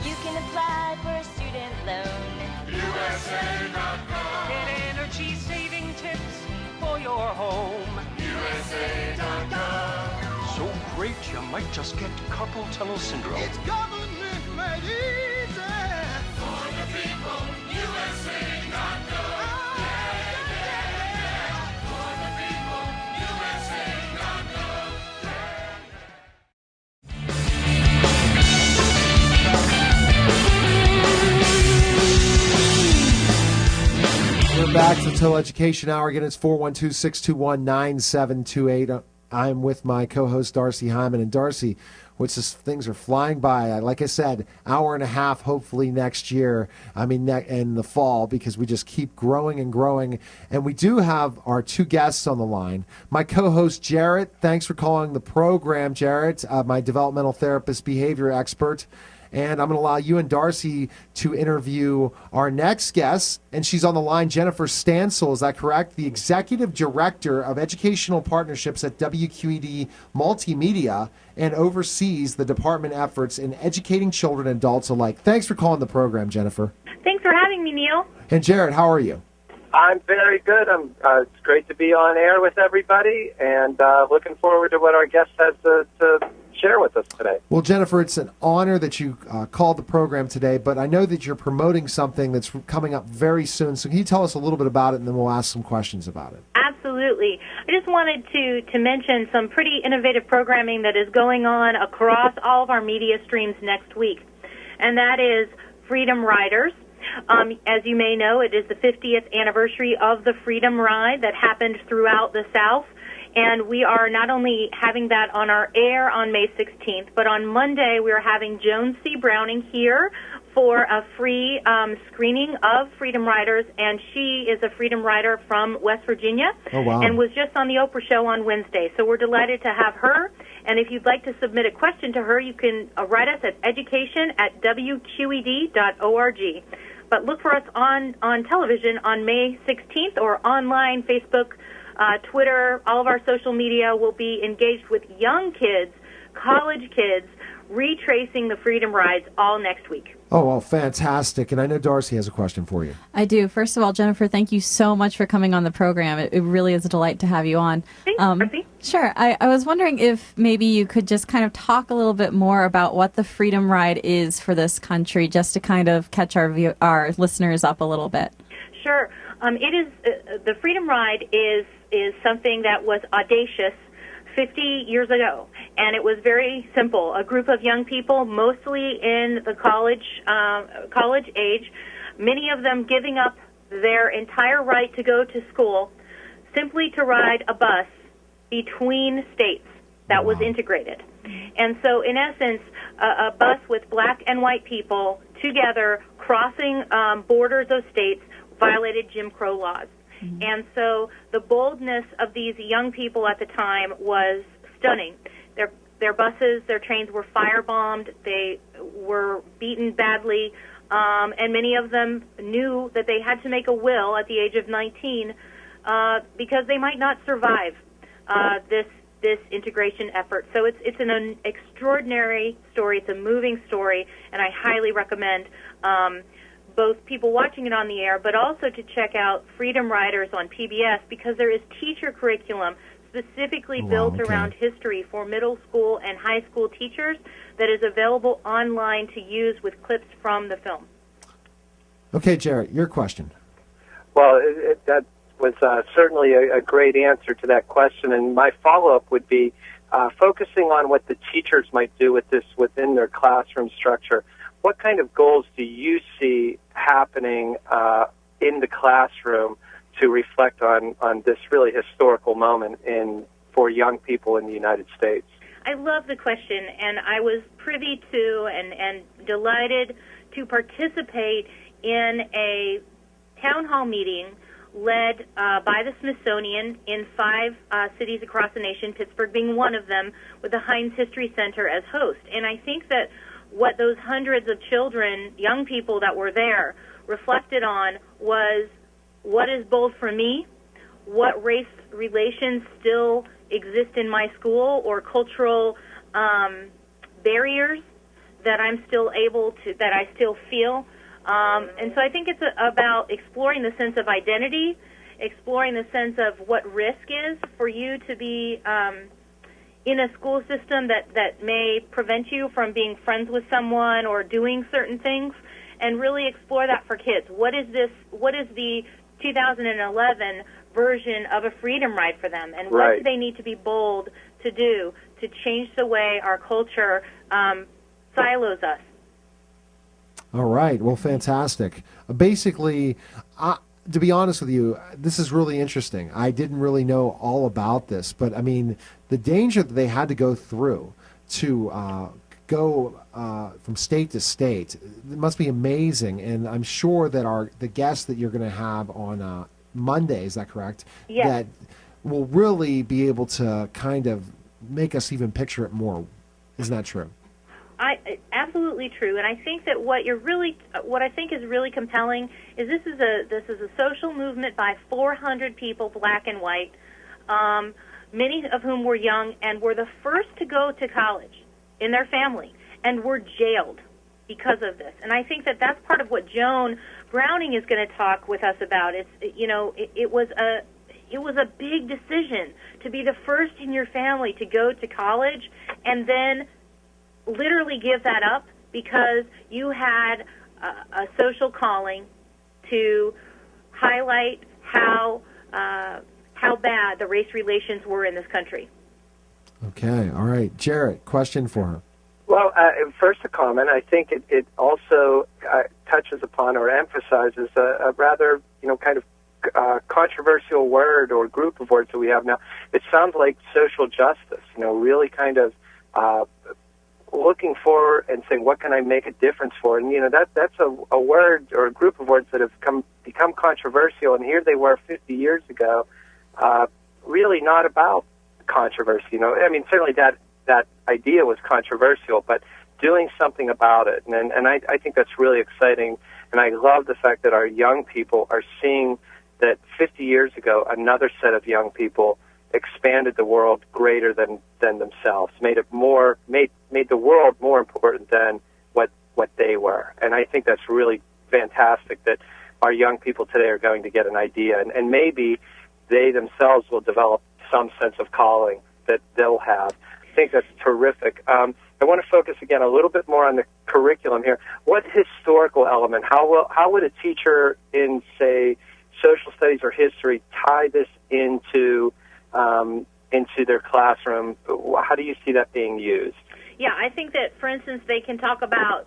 You can apply for a student loan. USA.gov. Get energy saving tips for your home. USA.gov. So great you might just get carpal tunnel syndrome. It's government made easy. For the people, USA.gov. For the people, USA.gov. We're back to Total Education Hour. Again, it's 412-621-9728. I'm with my co-host, Darcy Hyman. And Darcy, things are flying by. Like I said, hour and a half, hopefully next year. In the fall, because we just keep growing and growing. And we do have our 2 guests on the line. My co-host, Jarrett. Thanks for calling the program, Jarrett, my developmental therapist, behavior expert. And I'm going to allow you and Darcy to interview our next guest. And she's on the line, Jennifer Stancil, is that correct? The Executive Director of Educational Partnerships at WQED Multimedia and oversees the department efforts in educating children and adults alike. Thanks for calling the program, Jennifer. Thanks for having me, Neil. And Jared, how are you? I'm very good. It's great to be on air with everybody, and looking forward to what our guest has to share with us today. Well, Jennifer, it's an honor that you called the program today, but I know that you're promoting something that's coming up very soon. So can you tell us a little bit about it, and then we'll ask some questions about it? Absolutely. I just wanted to mention some pretty innovative programming that is going on across all of our media streams next week, and that is Freedom Riders. As you may know, it is the 50th anniversary of the Freedom Ride that happened throughout the South. And we are not only having that on our air on May 16th, but on Monday we are having Joan C. Browning here for a free screening of Freedom Riders, and she is a Freedom Rider from West Virginia. Oh, wow. And was just on the Oprah Show on Wednesday. So we're delighted to have her, and if you'd like to submit a question to her, you can write us at education@wqed.org. But look for us on television on May 16th or online, Facebook, Twitter, all of our social media will be engaged with young kids, college kids, retracing the Freedom Rides all next week. Oh, well, fantastic. And I know Darcy has a question for you. I do. First of all, Jennifer, thank you so much for coming on the program. It really is a delight to have you on. Thanks, Darcy. Sure. I was wondering if maybe you could just kind of talk a little bit more about what the Freedom Ride is for this country, just to kind of catch our listeners up a little bit. Sure. It is the Freedom Ride is something that was audacious 50 years ago, and it was very simple. A group of young people, mostly in the college age, many of them giving up their entire right to go to school simply to ride a bus between states that was integrated. And so, in essence, a bus with black and white people together crossing borders of states violated Jim Crow laws. And so the boldness of these young people at the time was stunning. Their buses, their trains were firebombed. They were beaten badly. And many of them knew that they had to make a will at the age of 19 because they might not survive this integration effort. So it's an extraordinary story. It's a moving story, and I highly recommend both people watching it on the air, but also to check out Freedom Riders on PBS, because there is teacher curriculum specifically built around history for middle school and high school teachers that is available online to use with clips from the film. Okay, Jarrett, your question. Well, that was certainly a great answer to that question, and my follow-up would be focusing on what the teachers might do with this within their classroom structure. What kind of goals do you see happening in the classroom to reflect on this really historical moment for young people in the United States? I love the question, and I was privy to and delighted to participate in a town hall meeting led by the Smithsonian in 5 cities across the nation, Pittsburgh being one of them, with the Heinz History Center as host. And I think that what those hundreds of children, young people that were there, reflected on was what is bold for me, what race relations still exist in my school, or cultural barriers that I'm still able to, that I still feel. And so I think it's about exploring the sense of identity, exploring the sense of what risk is for you to be in a school system that may prevent you from being friends with someone or doing certain things, and really explore that for kids. What is the 2011 version of a freedom ride for them, and what do they need to be bold to do to change the way our culture silos us? All right. Well, fantastic. Basically, to be honest with you, this is really interesting. I didn't really know all about this, but I mean, the danger that they had to go through to go from state to state, it must be amazing. And I'm sure that the guests that you're going to have on Monday, is that correct? Yes. That will really be able to kind of make us even picture it more. Isn't that true? Absolutely true, and I think that what I think is really compelling is this is a social movement by 400 people, black and white, many of whom were young and were the first to go to college in their family and were jailed because of this. And I think that that's part of what Joan Browning is going to talk with us about. It was a big decision to be the first in your family to go to college and then literally give that up because you had a social calling to highlight how bad the race relations were in this country. Okay, all right. Jarrett, question for her. Well, first a comment. I think it also touches upon or emphasizes a rather, kind of controversial word or group of words that we have now. It sounds like social justice, really kind of looking for and saying, what can I make a difference for? And, that's a word or a group of words that have become controversial. And here they were 50 years ago, really not about controversy. Certainly that idea was controversial, but doing something about it. And I think that's really exciting. And I love the fact that our young people are seeing that 50 years ago, another set of young people expanded the world greater than themselves, made the world more important than what they were. And I think that's really fantastic that our young people today are going to get an idea, and maybe they themselves will develop some sense of calling that they'll have. I think that's terrific. I want to focus again a little bit more on the curriculum here. What historical element, how would a teacher in, say, social studies or history tie this into their classroom? How do you see that being used? Yeah, I think that, for instance, they can talk about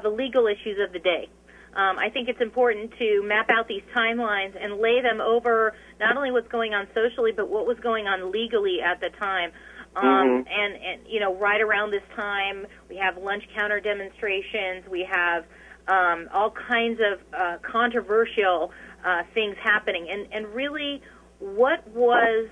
the legal issues of the day. I think it's important to map out these timelines and lay them over not only what's going on socially, but what was going on legally at the time. And right around this time, we have lunch counter demonstrations. We have all kinds of controversial things happening, and really, what was,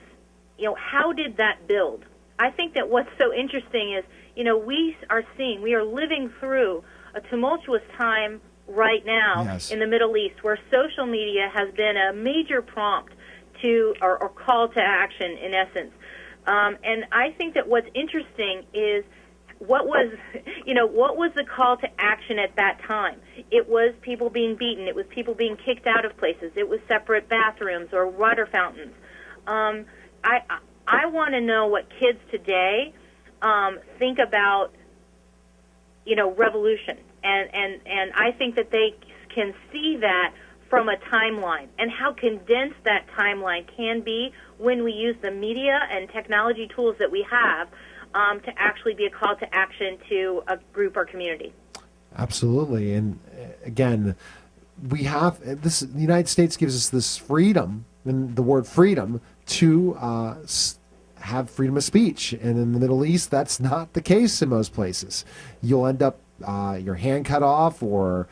how did that build? I think that what's so interesting is, we are living through a tumultuous time right now in the Middle East, where social media has been a major prompt to, or call to action, in essence. And I think that what's interesting is what was the call to action at that time? It was people being beaten. It was people being kicked out of places. It was separate bathrooms or water fountains. I want to know what kids today think about, revolution. And I think that they can see that from a timeline, and how condensed that timeline can be when we use the media and technology tools that we have to actually be a call to action to a group or community. Absolutely. And again, we have this. The United States gives us this freedom, and the word freedom, to have freedom of speech. And in the Middle East, that's not the case in most places. You'll end up your hand cut off or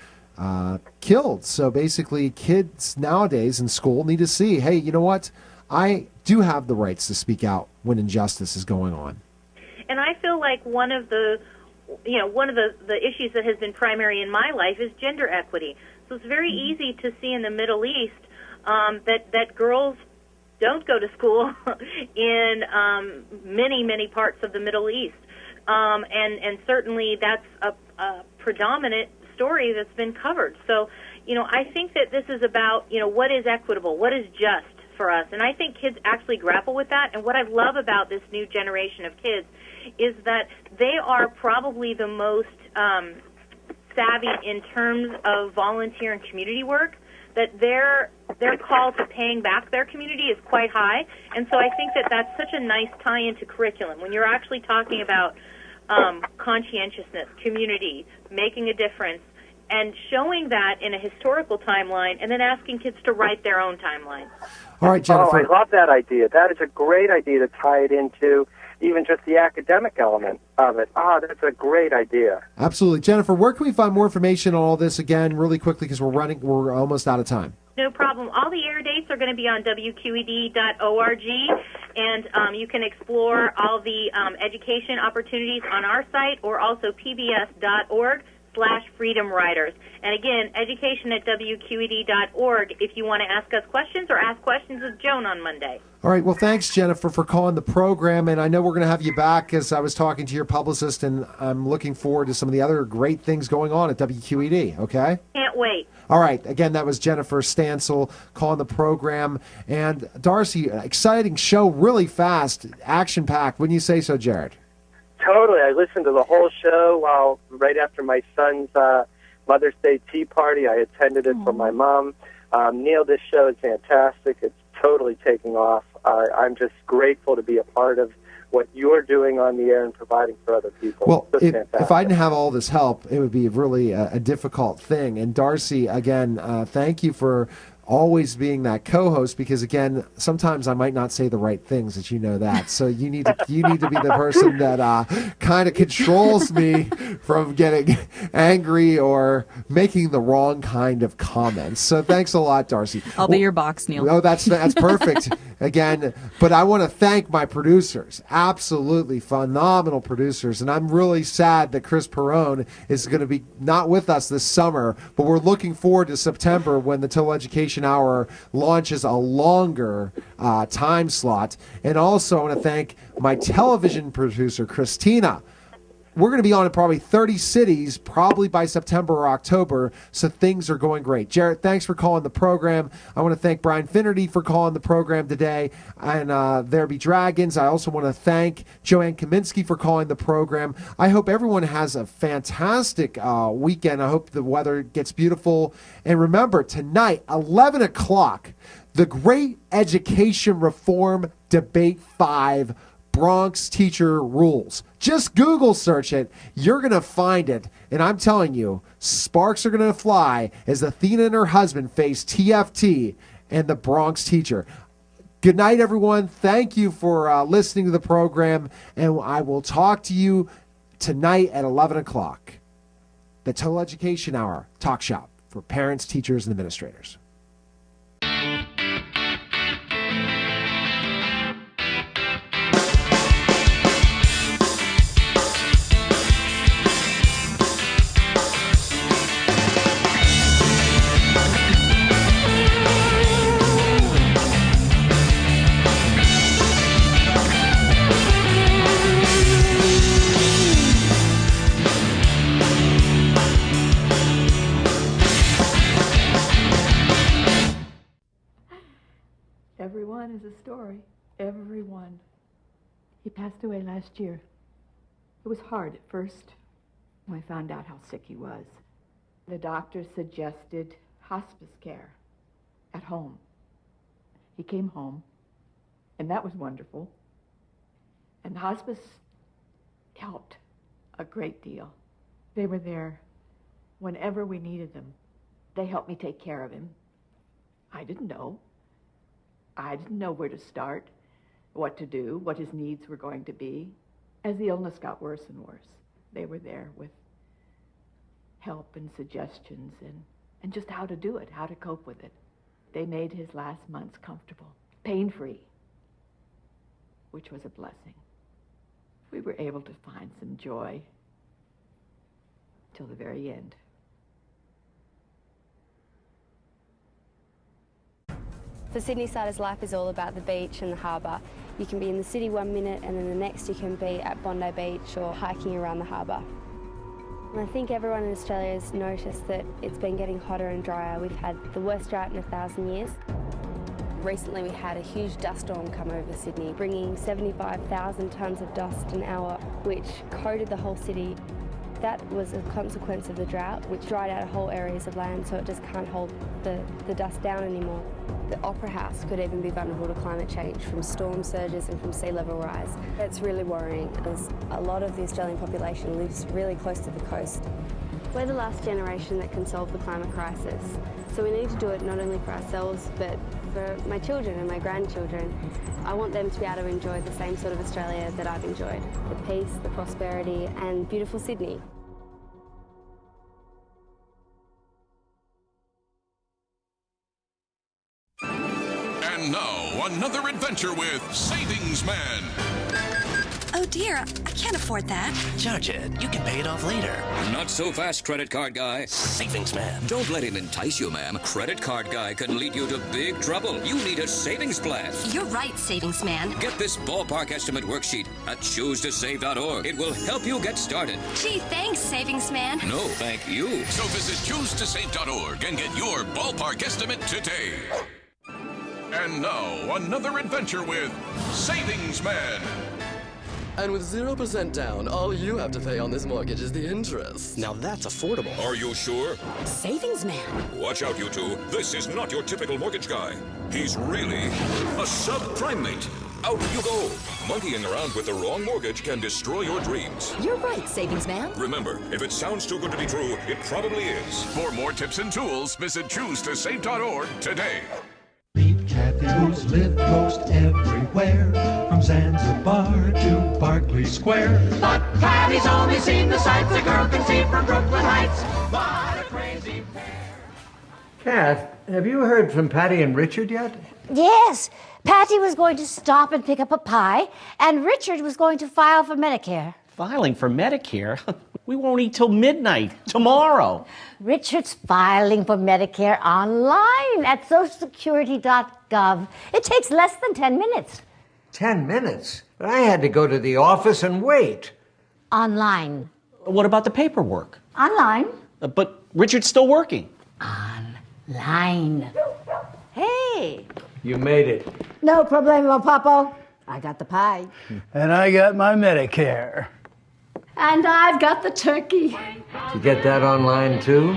killed. So basically, kids nowadays in school need to see, hey, you know what? I do have the rights to speak out when injustice is going on. And I feel like one of the issues that has been primary in my life is gender equity. So it's very easy to see in the Middle East that girls don't go to school in many parts of the Middle East. And certainly that's a predominant story that's been covered. So, I think that this is about, what is equitable, what is just for us. And I think kids actually grapple with that. And what I love about this new generation of kids is that they are probably the most savvy in terms of volunteer and community work, that their call to paying back their community is quite high. And so I think that that's such a nice tie-in to curriculum. When you're actually talking about conscientiousness, community, making a difference, and showing that in a historical timeline, and then asking kids to write their own timeline. All right, Jennifer. Oh, I love that idea. That is a great idea to tie it into even just the academic element of it. That's a great idea. Absolutely. Jennifer, where can we find more information on all this, again, really quickly, because we're almost out of time? No problem. All the air dates are going to be on WQED.org, and you can explore all the education opportunities on our site, or also pbs.org/Freedom Riders. And again, education at WQED.org if you want to ask us questions or ask questions of Joan on Monday. All right. Well, thanks, Jennifer, for calling the program. And I know we're going to have you back, as I was talking to your publicist, and I'm looking forward to some of the other great things going on at WQED, okay? Can't wait. All right. Again, that was Jennifer Stancil calling the program. And Darcy, exciting show, really fast, action-packed. Wouldn't you say so, Jared? Totally. I listened to the whole show right after my son's Mother's Day tea party. I attended it for my mom. Neil, this show is fantastic. It's totally taking off. I'm just grateful to be a part of what you're doing on the air and providing for other people. Well, if I didn't have all this help, it would be really a difficult thing. And Darcy, again, thank you for always being that co-host, because again, sometimes I might not say the right things, as you know that. So you need to be the person that kind of controls me from getting angry or making the wrong kind of comments. So thanks a lot, Darcy. I'll be your box, Neil. Oh, that's perfect. Again, but I want to thank my producers, absolutely phenomenal producers, and I'm really sad that Chris Perrone is going to be not with us this summer, but we're looking forward to September when the Total Education Hour launches a longer time slot. And also I want to thank my television producer, Christina. We're going to be on in probably 30 cities, probably by September or October, so things are going great. Jarrett, thanks for calling the program. I want to thank Brian Finnery for calling the program today, and There Be Dragons. I also want to thank Joanne Kaminski for calling the program. I hope everyone has a fantastic weekend. I hope the weather gets beautiful. And remember, tonight, 11 o'clock, the Great Education Reform Debate 5, Bronx Teacher Rules. Just Google search it. You're going to find it. And I'm telling you, sparks are going to fly as Athena and her husband face TFT and the Bronx teacher. Good night, everyone. Thank you for listening to the program. And I will talk to you tonight at 11 o'clock. The Total Education Hour Talk Shop for parents, teachers, and administrators. Everyone. He passed away last year. It was hard at first when I found out how sick he was. The doctor suggested hospice care at home. He came home, and that was wonderful. And the hospice helped a great deal. They were there whenever we needed them. They helped me take care of him. I didn't know. I didn't know where to start, what to do, what his needs were going to be. As the illness got worse and worse, they were there with help and suggestions and just how to do it, how to cope with it. They made his last months comfortable, pain-free, which was a blessing. We were able to find some joy till the very end. For Sydney-siders, life is all about the beach and the harbour. You can be in the city 1 minute and then the next you can be at Bondi Beach or hiking around the harbour. And I think everyone in Australia has noticed that it's been getting hotter and drier. We've had the worst drought in 1,000 years. Recently we had a huge dust storm come over Sydney, bringing 75,000 tonnes of dust an hour, which coated the whole city. That was a consequence of the drought, which dried out whole areas of land, so it just can't hold the dust down anymore. The Opera House could even be vulnerable to climate change from storm surges and from sea level rise. It's really worrying, as a lot of the Australian population lives really close to the coast. We're the last generation that can solve the climate crisis, so we need to do it not only for ourselves, but for my children and my grandchildren. I want them to be able to enjoy the same sort of Australia that I've enjoyed. The peace, the prosperity, and beautiful Sydney. And now, another adventure with Savings Man. Oh dear, I can't afford that. Charge it. You can pay it off later. Not so fast, credit card guy. Savings Man. Don't let him entice you, ma'am. Credit card guy can lead you to big trouble. You need a savings plan. You're right, Savings Man. Get this ballpark estimate worksheet at choosetosave.org. It will help you get started. Gee, thanks, Savings Man. No, thank you. So visit choosetosave.org and get your ballpark estimate today. And now, another adventure with Savings Man. And with 0% down, all you have to pay on this mortgage is the interest. Now that's affordable. Are you sure? Savings Man. Watch out, you two. This is not your typical mortgage guy. He's really a subprime mate. Out you go. Monkeying around with the wrong mortgage can destroy your dreams. You're right, Savings Man. Remember, if it sounds too good to be true, it probably is. For more tips and tools, visit choosetosave.org today. Meet Kathy, who's lived most everywhere, from Zanzibar to Berkeley Square. But Patty's only seen the sights a girl can see from Brooklyn Heights. What a crazy pair. Kath, have you heard from Patty and Richard yet? Yes. Patty was going to stop and pick up a pie, and Richard was going to file for Medicare. Filing for Medicare? We won't eat till midnight tomorrow. Richard's filing for Medicare online at socialsecurity.gov. It takes less than 10 minutes. 10 minutes? But I had to go to the office and wait. Online. What about the paperwork? Online. But Richard's still working. Online. Hey. You made it. No problemo, Papo. I got the pie. And I got my Medicare. And I've got the turkey. You get that online too?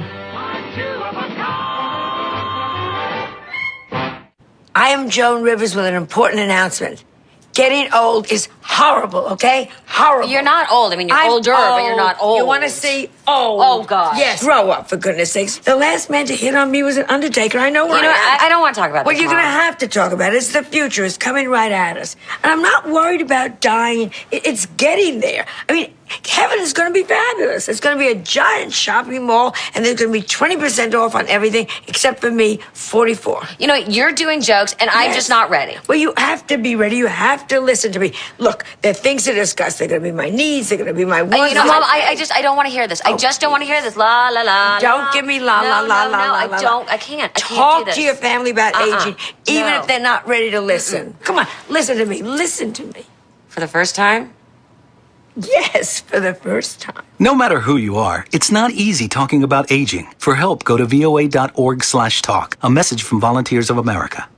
I am Joan Rivers with an important announcement. Getting old is horrible, okay? Horrible. You're not old. I mean, you're older, but you're not old. You want to see old? Oh, God. Yes. Grow up, for goodness sakes. The last man to hit on me was an undertaker. I know where I don't want to talk about this. Well, this, you're going to Mom. have to talk about it. It's the future. It's coming right at us. And I'm not worried about dying. It's getting there. I mean, heaven is going to be fabulous. It's going to be a giant shopping mall, and there's going to be 20% off on everything except for me, 44. You know, you're doing jokes, and I'm just not ready. Well, you have to be ready. You have to listen to me. Look, there are things to discuss. They're going to be my needs. They're going to be my wants. You know, Mom, I don't want to hear this. I just don't want to hear this. La, la, la, Don't give me la, la, la, la, la, I la. don't. I can't. I can't do Talk this. to your family about aging, even No. if they're not ready to listen. Come on, listen to me. Listen to me. For the first time? Yes, for the first time. No matter who you are, it's not easy talking about aging. For help, go to voa.org/talk. A message from Volunteers of America.